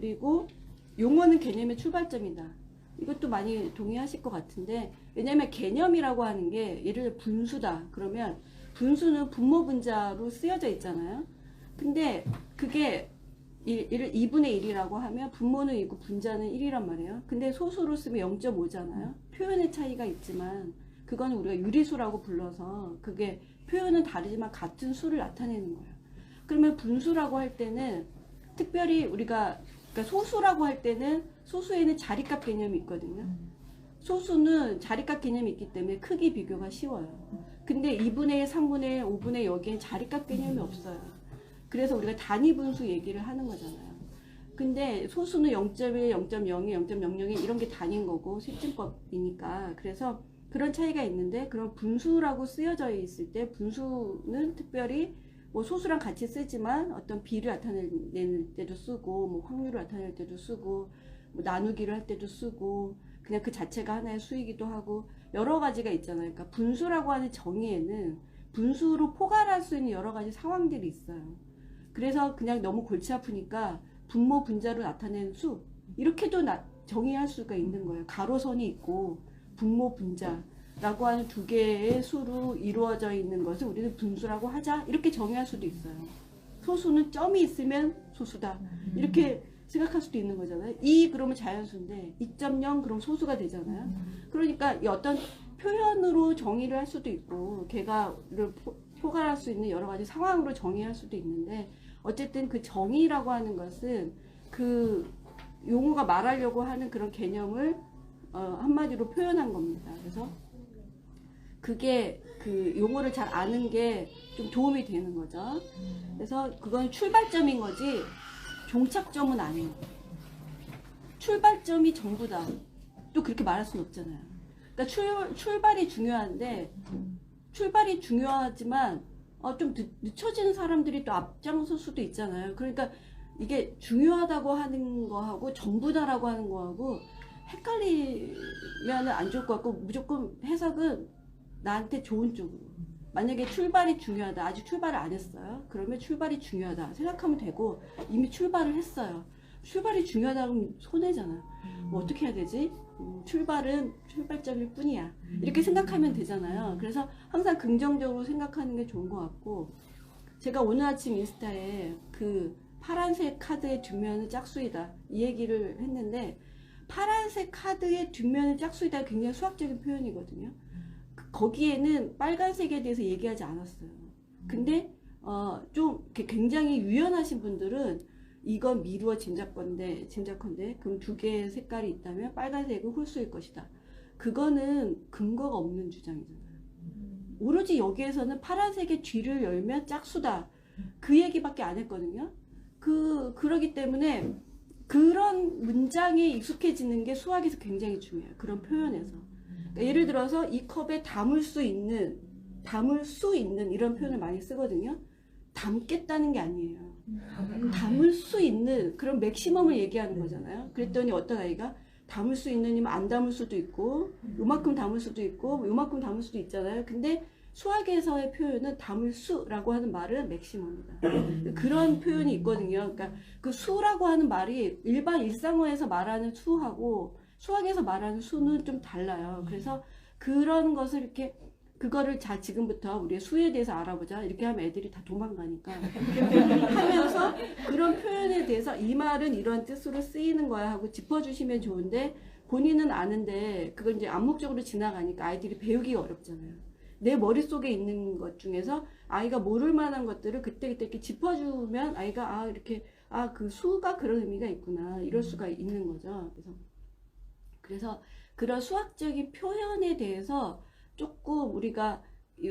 그리고 용어는 개념의 출발점이다. 이것도 많이 동의하실 것 같은데, 왜냐면 개념이라고 하는 게 예를 들어 분수다 그러면 분수는 분모 분자로 쓰여져 있잖아요. 근데 그게 2분의 1이라고 하면 분모는 2고 분자는 1이란 말이에요. 근데 소수로 쓰면 0.5잖아요. 표현의 차이가 있지만 그건 우리가 유리수라고 불러서 그게 표현은 다르지만 같은 수를 나타내는 거예요. 그러면 분수라고 할 때는 특별히 우리가 그러니까 소수라고 할 때는 소수에는 자리값 개념이 있거든요. 소수는 자리값 개념이 있기 때문에 크기 비교가 쉬워요. 근데 2분의 1, 3분의 1, 5분의 1 여기엔 자리값 개념이 없어요. 그래서 우리가 단위 분수 얘기를 하는 거잖아요. 근데 소수는 0.1, 0.02, 0.00 이런 게 단위인 거고 실증법이니까. 그래서 그런 차이가 있는데, 그런 분수라고 쓰여져 있을 때 분수는 특별히 뭐 소수랑 같이 쓰지만 어떤 비를 나타낼 때도 쓰고, 뭐 확률을 나타낼 때도 쓰고, 뭐 나누기를 할 때도 쓰고, 그냥 그 자체가 하나의 수이기도 하고 여러 가지가 있잖아요. 그러니까 분수라고 하는 정의에는 분수로 포괄할 수 있는 여러 가지 상황들이 있어요. 그래서 그냥 너무 골치 아프니까 분모 분자로 나타낸 수 이렇게도 정의할 수가 있는 거예요. 가로선이 있고 분모 분자라고 하는 두 개의 수로 이루어져 있는 것을 우리는 분수라고 하자 이렇게 정의할 수도 있어요. 소수는 점이 있으면 소수다 이렇게 생각할 수도 있는 거잖아요. 2 그러면 자연수인데 2.0 그럼 소수가 되잖아요. 그러니까 이 어떤 표현으로 정의를 할 수도 있고 걔가를 포괄할 수 있는 여러 가지 상황으로 정의할 수도 있는데, 어쨌든 그 정의라고 하는 것은 그 용어가 말하려고 하는 그런 개념을 한마디로 표현한 겁니다. 그래서 그게 그 용어를 잘 아는 게 좀 도움이 되는 거죠. 그래서 그건 출발점인 거지 종착점은 아니에요. 출발점이 전부다. 또 그렇게 말할 수는 없잖아요. 그러니까 출발이 중요한데, 출발이 중요하지만 좀 늦춰지는 사람들이 또 앞장설 수도 있잖아요. 그러니까 이게 중요하다고 하는 거하고 전부다라고 하는 거하고 헷갈리면 안 좋을 것 같고, 무조건 해석은 나한테 좋은 쪽으로. 만약에 출발이 중요하다, 아직 출발을 안 했어요. 그러면 출발이 중요하다 생각하면 되고, 이미 출발을 했어요. 출발이 중요하다면 손해잖아. 뭐 어떻게 해야 되지? 출발은 출발점일 뿐이야. 이렇게 생각하면 되잖아요. 그래서 항상 긍정적으로 생각하는 게 좋은 것 같고, 제가 오늘 아침 인스타에 그 파란색 카드의 뒷면은 짝수이다 이 얘기를 했는데, 파란색 카드의 뒷면은 짝수이다 굉장히 수학적인 표현이거든요. 거기에는 빨간색에 대해서 얘기하지 않았어요. 근데 좀 굉장히 유연하신 분들은 이건 미루어 짐작컨대 그럼 두 개의 색깔이 있다면 빨간색은 홀수일 것이다. 그거는 근거가 없는 주장이잖아요. 오로지 여기에서는 파란색의 뒤를 열면 짝수다 그 얘기밖에 안 했거든요. 그러기 때문에 그런 문장에 익숙해지는 게 수학에서 굉장히 중요해요. 그런 표현에서. 그러니까 예를 들어서 이 컵에 담을 수 있는 이런 표현을 많이 쓰거든요. 담겠다는 게 아니에요. 담을 수 있는 그런 맥시멈을 얘기하는 거잖아요. 그랬더니 어떤 아이가 담을 수 있는이면 안 담을 수도 있고, 요만큼 담을 수도 있고, 요만큼 담을 수도 있잖아요. 근데 수학에서의 표현은 담을 수라고 하는 말은 맥시멈이다. 그런 표현이 있거든요. 그러니까 그 수라고 하는 말이 일반 일상어에서 말하는 수하고 수학에서 말하는 수는 좀 달라요. 그래서 그런 것을 이렇게 그거를 자 지금부터 우리 수에 대해서 알아보자 이렇게 하면 애들이 다 도망가니까 하면서 그런 표현에 대해서 이 말은 이런 뜻으로 쓰이는 거야 하고 짚어주시면 좋은데, 본인은 아는데 그건 이제 암묵적으로 지나가니까 아이들이 배우기가 어렵잖아요. 내 머릿속에 있는 것 중에서 아이가 모를 만한 것들을 그때그때 이렇게 짚어주면 아이가 이렇게 그 수가 그런 의미가 있구나 이럴 수가 있는 거죠. 그래서 그런 수학적인 표현에 대해서 조금 우리가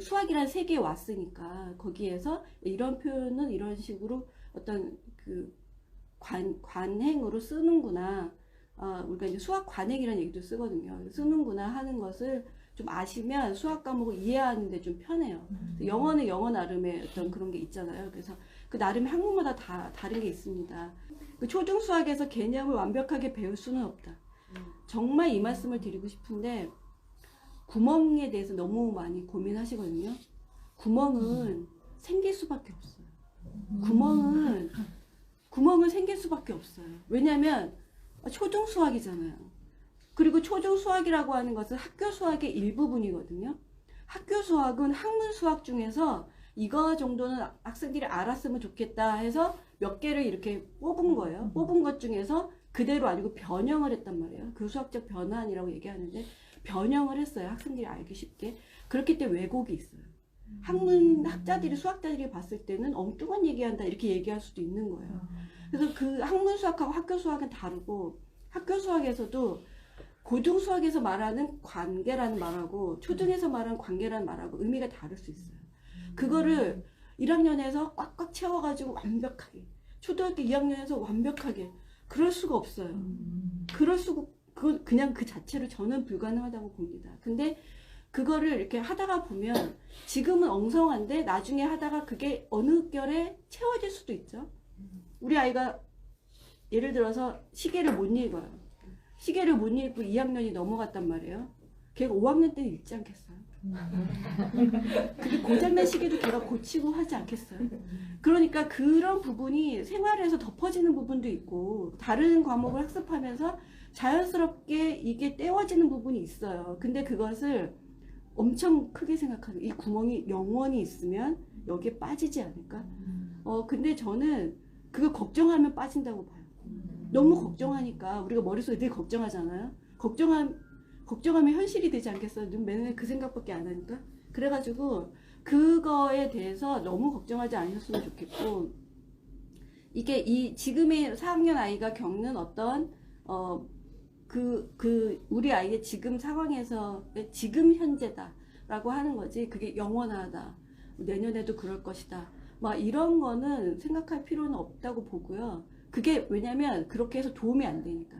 수학이라는 세계에 왔으니까 거기에서 이런 표현은 이런 식으로 어떤 그 관행으로 쓰는구나. 우리가 이제 수학 관행이라는 얘기도 쓰거든요. 쓰는구나 하는 것을 좀 아시면 수학 과목을 이해하는데 좀 편해요. 영어는 영어 나름의 어떤 그런 게 있잖아요. 그래서 그 나름의 학문마다 다 다른 게 있습니다. 그 초등 수학에서 개념을 완벽하게 배울 수는 없다. 정말 이 말씀을 드리고 싶은데, 구멍에 대해서 너무 많이 고민하시거든요. 구멍은 생길 수밖에 없어요. 구멍은 생길 수밖에 없어요. 왜냐하면 초등 수학이잖아요. 그리고 초등 수학이라고 하는 것은 학교 수학의 일부분이거든요. 학교 수학은 학문 수학 중에서 이거 정도는 학생들이 알았으면 좋겠다 해서 몇 개를 이렇게 뽑은 거예요. 뽑은 것 중에서 그대로 아니고 변형을 했단 말이에요. 그 수학적 변환이라고 얘기하는데 변형을 했어요. 학생들이 알기 쉽게. 그렇기 때문에 왜곡이 있어요. 학자들이 수학자들이 봤을 때는 엉뚱한 얘기한다 이렇게 얘기할 수도 있는 거예요. 그래서 그 학문 수학하고 학교 수학은 다르고, 학교 수학에서도 고등 수학에서 말하는 관계라는 말하고 초등에서 말하는 관계라는 말하고 의미가 다를 수 있어요. 그거를 1학년에서 꽉꽉 채워가지고 완벽하게, 초등학교 2학년에서 완벽하게, 그럴 수가 없어요. 그냥 그 자체로 저는 불가능하다고 봅니다. 근데 그거를 이렇게 하다가 보면 지금은 엉성한데 나중에 하다가 그게 어느 결에 채워질 수도 있죠. 우리 아이가 예를 들어서 시계를 못 읽어요. 시계를 못 읽고 2학년이 넘어갔단 말이에요. 걔가 5학년 때는 읽지 않겠어요? 그게 고장난 시계도 걔가 고치고 하지 않겠어요? 그러니까 그런 부분이 생활에서 덮어지는 부분도 있고 다른 과목을 학습하면서 자연스럽게 이게 떼워지는 부분이 있어요. 근데 그것을 엄청 크게 생각하는, 이 구멍이 영원히 있으면 여기에 빠지지 않을까? 근데 저는 그거 걱정하면 빠진다고 봐요. 너무 걱정하니까 우리가 머릿속에 늘 걱정하잖아요. 걱정하면 현실이 되지 않겠어요? 맨날 그 생각밖에 안 하니까. 그래가지고 그거에 대해서 너무 걱정하지 않으셨으면 좋겠고, 이게 이 지금의 4학년 아이가 겪는 어떤 우리 아이의 지금 상황에서 지금 현재다 라고 하는 거지, 그게 영원하다, 내년에도 그럴 것이다, 막 이런 거는 생각할 필요는 없다고 보고요. 그게 왜냐면 그렇게 해서 도움이 안 되니까.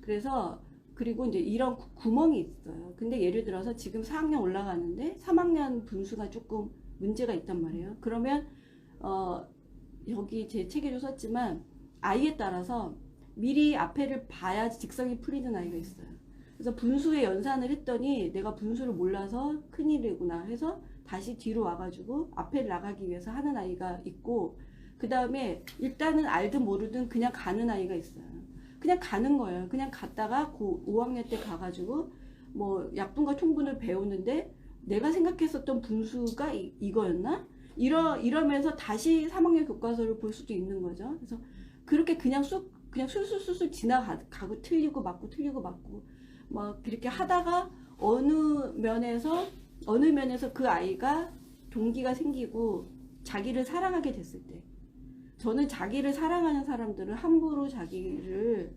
그래서 그리고 이제 이런 구멍이 있어요. 근데 예를 들어서 지금 4학년 올라가는데 3학년 분수가 조금 문제가 있단 말이에요. 그러면 여기 제 책에도 썼지만 아이에 따라서 미리 앞에를 봐야지 직성이 풀리는 아이가 있어요. 그래서 분수에 연산을 했더니 내가 분수를 몰라서 큰일이구나 해서 다시 뒤로 와가지고 앞에 나가기 위해서 하는 아이가 있고, 그 다음에 일단은 알든 모르든 그냥 가는 아이가 있어요. 그냥 가는 거예요. 그냥 갔다가 5학년 때 가가지고 뭐 약분과 통분을 배우는데 내가 생각했었던 분수가 이거였나? 이러면서 다시 3학년 교과서를 볼 수도 있는 거죠. 그래서 그렇게 그냥 술술술술 지나가고 틀리고 맞고 틀리고 맞고 막 그렇게 하다가 어느 면에서 그 아이가 동기가 생기고 자기를 사랑하게 됐을 때, 저는 자기를 사랑하는 사람들은 함부로 자기를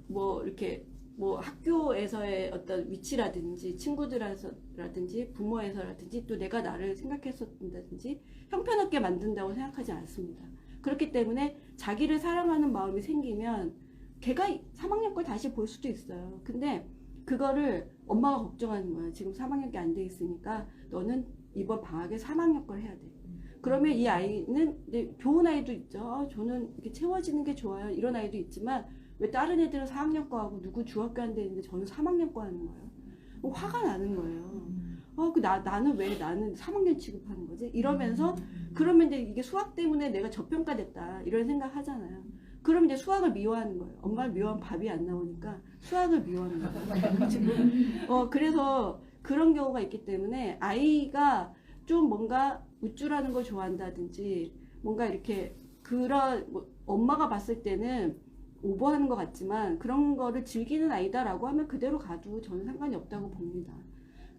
뭐 이렇게 뭐 학교에서의 어떤 위치라든지 친구들에서라든지 부모에서라든지 또 내가 나를 생각했었다든지 형편없게 만든다고 생각하지 않습니다. 그렇기 때문에 자기를 사랑하는 마음이 생기면 걔가 3학년 걸 다시 볼 수도 있어요. 근데 그거를 엄마가 걱정하는 거예요. 지금 3학년이 안 돼 있으니까 너는 이번 방학에 3학년 걸 해야 돼. 그러면 이 아이는 좋은 아이도 있죠. 저는 이렇게 채워지는 게 좋아요. 이런 아이도 있지만 왜 다른 애들은 4학년 거 하고 누구 중학교 안 되는데 저는 3학년 거 하는 거예요. 화가 나는 거예요. 나는 왜 나는 3학년 취급하는 거지? 이러면서 그러면 이제 이게 수학 때문에 내가 저평가됐다 이런 생각 하잖아요. 그럼 이제 수학을 미워하는 거예요. 엄마를 미워하면 밥이 안 나오니까 수학을 미워하는 거예요. 그래서 그런 경우가 있기 때문에 아이가 좀 뭔가 우쭐하는 걸 좋아한다든지 뭔가 이렇게 엄마가 봤을 때는 오버하는 것 같지만 그런 거를 즐기는 아이다라고 하면 그대로 가도 저는 상관이 없다고 봅니다.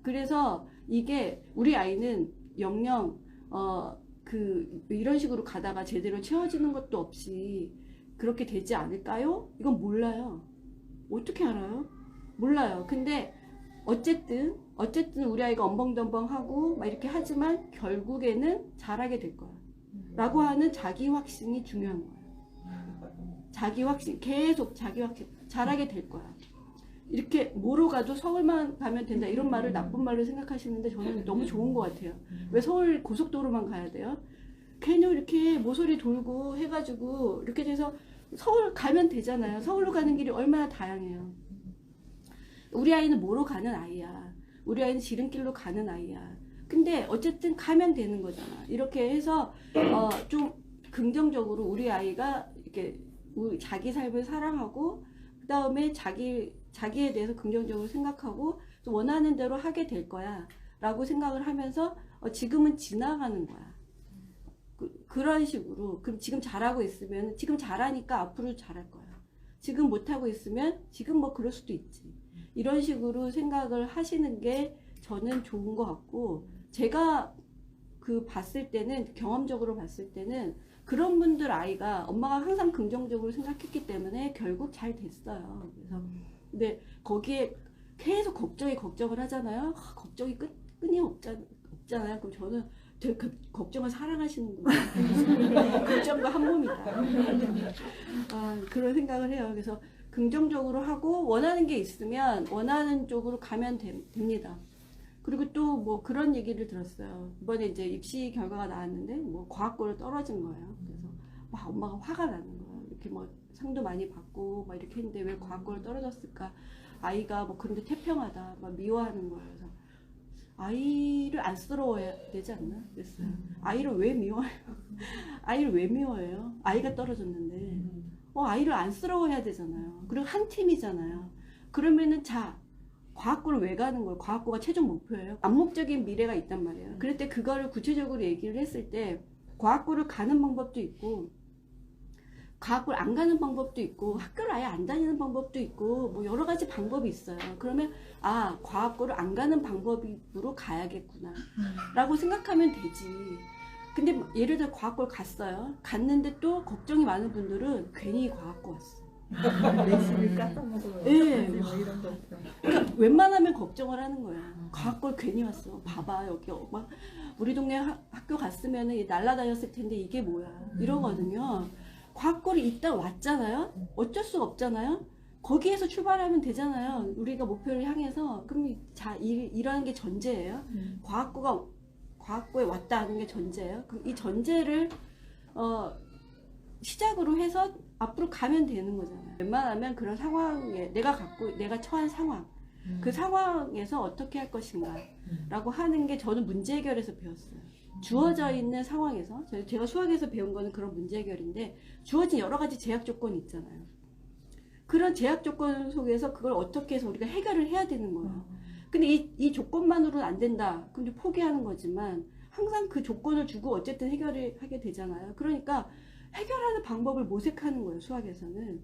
그래서 이게 우리 아이는 영영 이런 식으로 가다가 제대로 채워지는 것도 없이 그렇게 되지 않을까요? 이건 몰라요. 어떻게 알아요? 몰라요. 근데 어쨌든 우리 아이가 엄벙덤벙하고 막 이렇게 하지만 결국에는 잘하게 될 거야 라고 하는 자기 확신이 중요한 거예요. 자기 확신, 계속 자기 확신, 잘하게 될 거야. 이렇게 뭐로 가도 서울만 가면 된다 이런 말을 나쁜 말로 생각하시는데 저는 너무 좋은 것 같아요. 왜 서울 고속도로만 가야 돼요? 괜히 이렇게 모서리 돌고 해가지고 이렇게 돼서 서울 가면 되잖아요. 서울로 가는 길이 얼마나 다양해요. 우리 아이는 뭐로 가는 아이야. 우리 아이는 지름길로 가는 아이야. 근데 어쨌든 가면 되는 거잖아. 이렇게 해서 좀 긍정적으로 우리 아이가 이렇게 자기 삶을 사랑하고 그 다음에 자기에 대해서 긍정적으로 생각하고 또 원하는 대로 하게 될 거야 라고 생각을 하면서 지금은 지나가는 거야. 그런 식으로. 그럼 지금 잘하고 있으면 지금 잘하니까 앞으로 잘할 거야. 지금 못하고 있으면 지금 뭐 그럴 수도 있지. 이런 식으로 생각을 하시는 게 저는 좋은 것 같고, 제가 봤을 때는, 경험적으로 봤을 때는 그런 분들 아이가 엄마가 항상 긍정적으로 생각했기 때문에 결국 잘 됐어요. 그래서 근데 거기에 계속 걱정을 하잖아요. 걱정이 끈이 없잖아요. 그럼 저는 되게 걱정을 사랑하시는구나. 걱정과 한 몸이다. 그런 생각을 해요. 그래서 긍정적으로 하고 원하는 게 있으면 원하는 쪽으로 가면 됩니다. 그리고 또 뭐 그런 얘기를 들었어요. 이번에 이제 입시 결과가 나왔는데 뭐 과학고를 떨어진 거예요. 그래서 막 엄마가 화가 나는 거예요. 이렇게 뭐 상도 많이 받고 막 이렇게 했는데 왜 과학고를 떨어졌을까? 아이가 뭐 그런데 태평하다 막 미워하는 거예요. 그래서 아이를 안쓰러워야 되지 않나? 그랬어요. 아이를 왜 미워해요? 아이를 왜 미워해요? 아이가 떨어졌는데 아이를 안쓰러워해야 되잖아요. 그리고 한 팀이잖아요. 그러면은 과학고를 왜 가는 거예요? 과학고가 최종 목표예요. 암묵적인 미래가 있단 말이에요. 그럴 때 그거를 구체적으로 얘기를 했을 때 과학고를 가는 방법도 있고 과학고를 안 가는 방법도 있고 학교를 아예 안 다니는 방법도 있고 뭐 여러 가지 방법이 있어요. 그러면 과학고를 안 가는 방법으로 가야겠구나 라고 생각하면 되지. 근데 예를 들어 과학고를 갔는데 또 걱정이 많은 분들은 괜히 과학고 왔어. 내신을 까먹어요. 네. 뭐 이런 거. 그러니까 웬만하면 걱정을 하는 거야. 과학고를 괜히 왔어. 봐봐 여기 막 우리 동네 학교 갔으면 날라다녔을 텐데 이게 뭐야 이러거든요. 과학고를 이따 왔잖아요. 어쩔 수가 없잖아요. 거기에서 출발하면 되잖아요. 우리가 목표를 향해서. 그럼 일하는 게 전제예요. 과학고에 왔다 하는 게 전제예요. 그럼 이 전제를 시작으로 해서 앞으로 가면 되는 거잖아요. 웬만하면 그런 상황에 내가 처한 상황, 그 상황에서 어떻게 할 것인가 라고 하는 게 저는 문제 해결에서 배웠어요. 주어져 있는 상황에서, 제가 수학에서 배운 거는 그런 문제 해결인데 주어진 여러 가지 제약 조건이 있잖아요. 그런 제약 조건 속에서 그걸 어떻게 해서 우리가 해결을 해야 되는 거예요. 근데 이 조건만으로는 안 된다. 근데 포기하는 거지만 항상 그 조건을 주고 어쨌든 해결을 하게 되잖아요. 그러니까 해결하는 방법을 모색하는 거예요. 수학에서는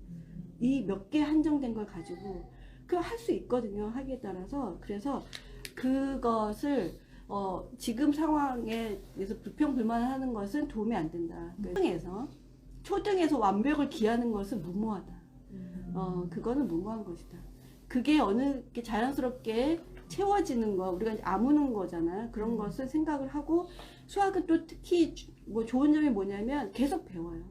이 몇 개 한정된 걸 가지고 그 할 수 있거든요. 하기에 따라서. 그래서 그것을 지금 상황에 대해서 불평불만하는 것은 도움이 안 된다. 초등에서 완벽을 기하는 것은 무모하다. 그거는 무모한 것이다. 그게 어느 게 자연스럽게 채워지는 거, 우리가 이제 아무는 거잖아요. 그런 것을 생각을 하고, 수학은 또 특히 뭐 좋은 점이 뭐냐면 계속 배워요.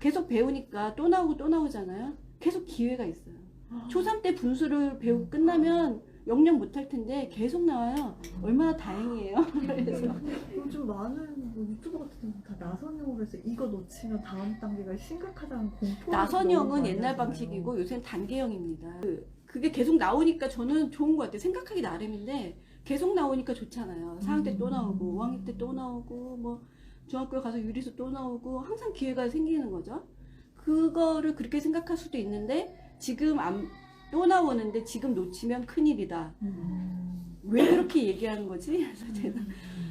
계속 배우니까 또 나오고 또 나오잖아요. 계속 기회가 있어요. 초3 때 분수를 배우고 끝나면 영영 못할 텐데 계속 나와요. 얼마나 다행이에요. 그래서 요즘 많은 뭐 유튜버 같은 경우 다 나선형으로 해서 이거 놓치면 다음 단계가 심각하다는 공포. 나선형은 옛날 방식이고 요새는 단계형입니다. 그게 계속 나오니까 저는 좋은 것 같아요. 생각하기 나름인데 계속 나오니까 좋잖아요. 4학년 때 또 나오고 5학년 때 또 나오고 뭐 중학교에 가서 유리수 또 나오고 항상 기회가 생기는 거죠. 그거를 그렇게 생각할 수도 있는데 지금 또 나오는데 지금 놓치면 큰일이다. 왜 그렇게 얘기하는 거지? 그래서 제가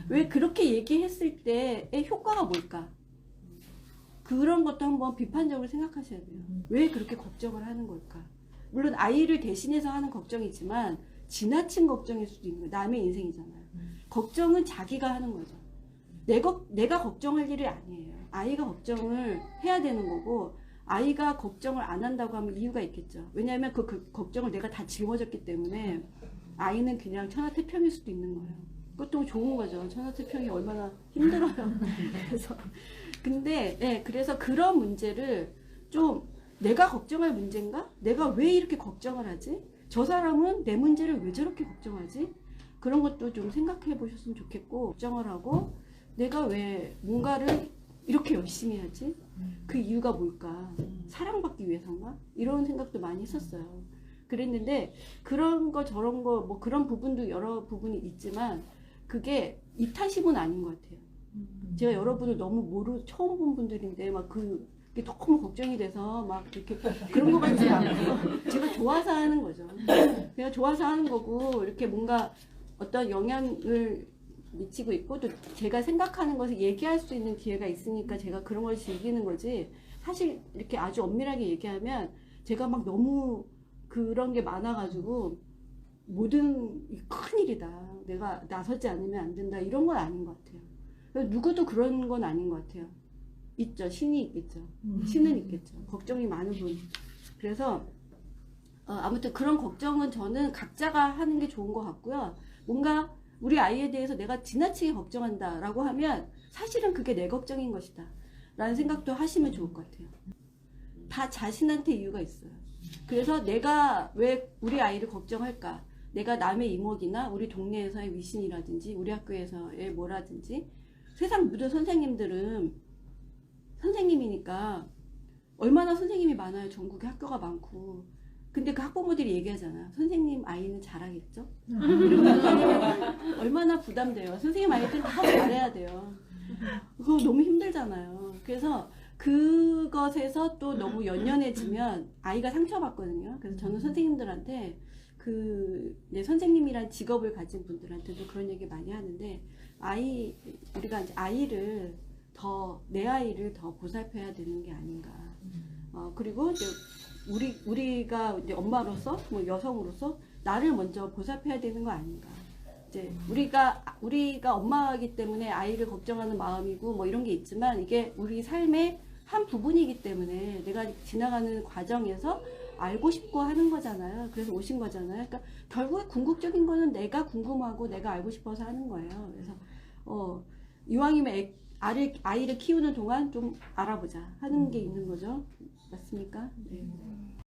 왜 그렇게 얘기했을 때의 효과가 뭘까? 그런 것도 한번 비판적으로 생각하셔야 돼요. 왜 그렇게 걱정을 하는 걸까? 물론 아이를 대신해서 하는 걱정이지만 지나친 걱정일 수도 있는 거예요. 남의 인생이잖아요. 걱정은 자기가 하는 거죠. 내가 걱정할 일이 아니에요. 아이가 걱정을 해야 되는 거고 아이가 걱정을 안 한다고 하면 이유가 있겠죠. 왜냐하면 그 걱정을 내가 다 짊어졌기 때문에 아이는 그냥 천하태평일 수도 있는 거예요. 그것도 좋은 거죠. 천하태평이 얼마나 힘들어요. 그래서 그래서 그런 문제를 좀 내가 걱정할 문제인가? 내가 왜 이렇게 걱정을 하지? 저 사람은 내 문제를 왜 저렇게 걱정하지? 그런 것도 좀 생각해 보셨으면 좋겠고, 걱정을 하고 내가 왜 뭔가를 이렇게 열심히 하지? 그 이유가 뭘까? 사랑받기 위해서인가? 이런 생각도 많이 했었어요. 그랬는데 그런 거 저런 거 뭐 그런 부분도 여러 부분이 있지만 그게 이타심은 아닌 것 같아요. 제가 여러분을 너무 처음 본 분들인데 막 이게 너무 걱정이 돼서 막 이렇게 그런 거 같지 않고 제가 좋아서 하는 거죠. 제가 좋아서 하는 거고 이렇게 뭔가 어떤 영향을 미치고 있고 또 제가 생각하는 것을 얘기할 수 있는 기회가 있으니까 제가 그런 걸 즐기는 거지. 사실 이렇게 아주 엄밀하게 얘기하면 제가 막 너무 그런 게 많아가지고 모든 큰일이다. 내가 나서지 않으면 안 된다. 이런 건 아닌 것 같아요. 누구도 그런 건 아닌 것 같아요. 있죠. 신이 있겠죠. 신은 있겠죠. 걱정이 많은 분. 그래서 아무튼 그런 걱정은 저는 각자가 하는 게 좋은 것 같고요. 뭔가 우리 아이에 대해서 내가 지나치게 걱정한다라고 하면 사실은 그게 내 걱정인 것이다. 라는 생각도 하시면 좋을 것 같아요. 다 자신한테 이유가 있어요. 그래서 내가 왜 우리 아이를 걱정할까? 내가 남의 이목이나 우리 동네에서의 위신이라든지 우리 학교에서의 뭐라든지 세상 모든 선생님들은 선생님이니까 얼마나 선생님이 많아요. 전국에 학교가 많고. 근데 그 학부모들이 얘기하잖아. 선생님 아이는 잘하겠죠? 이러면 얼마나 부담돼요. 선생님 아이들 다 잘해야 돼요. 그거 너무 힘들잖아요. 그래서 그것에서 또 너무 연연해지면 아이가 상처받거든요. 그래서 저는 선생님들한테 선생님이란 직업을 가진 분들한테도 그런 얘기 많이 하는데 우리가 이제 내 아이를 더 보살펴야 되는 게 아닌가. 그리고 이제 우리가 이제 엄마로서 뭐 여성으로서 나를 먼저 보살펴야 되는 거 아닌가. 이제 우리가 엄마이기 때문에 아이를 걱정하는 마음이고 뭐 이런 게 있지만 이게 우리 삶의 한 부분이기 때문에 내가 지나가는 과정에서 알고 싶고 하는 거잖아요. 그래서 오신 거잖아요. 그러니까 결국에 궁극적인 거는 내가 궁금하고 내가 알고 싶어서 하는 거예요. 그래서 이왕이면 아이를 키우는 동안 좀 알아보자 하는 게 있는 거죠. 맞습니까? 네.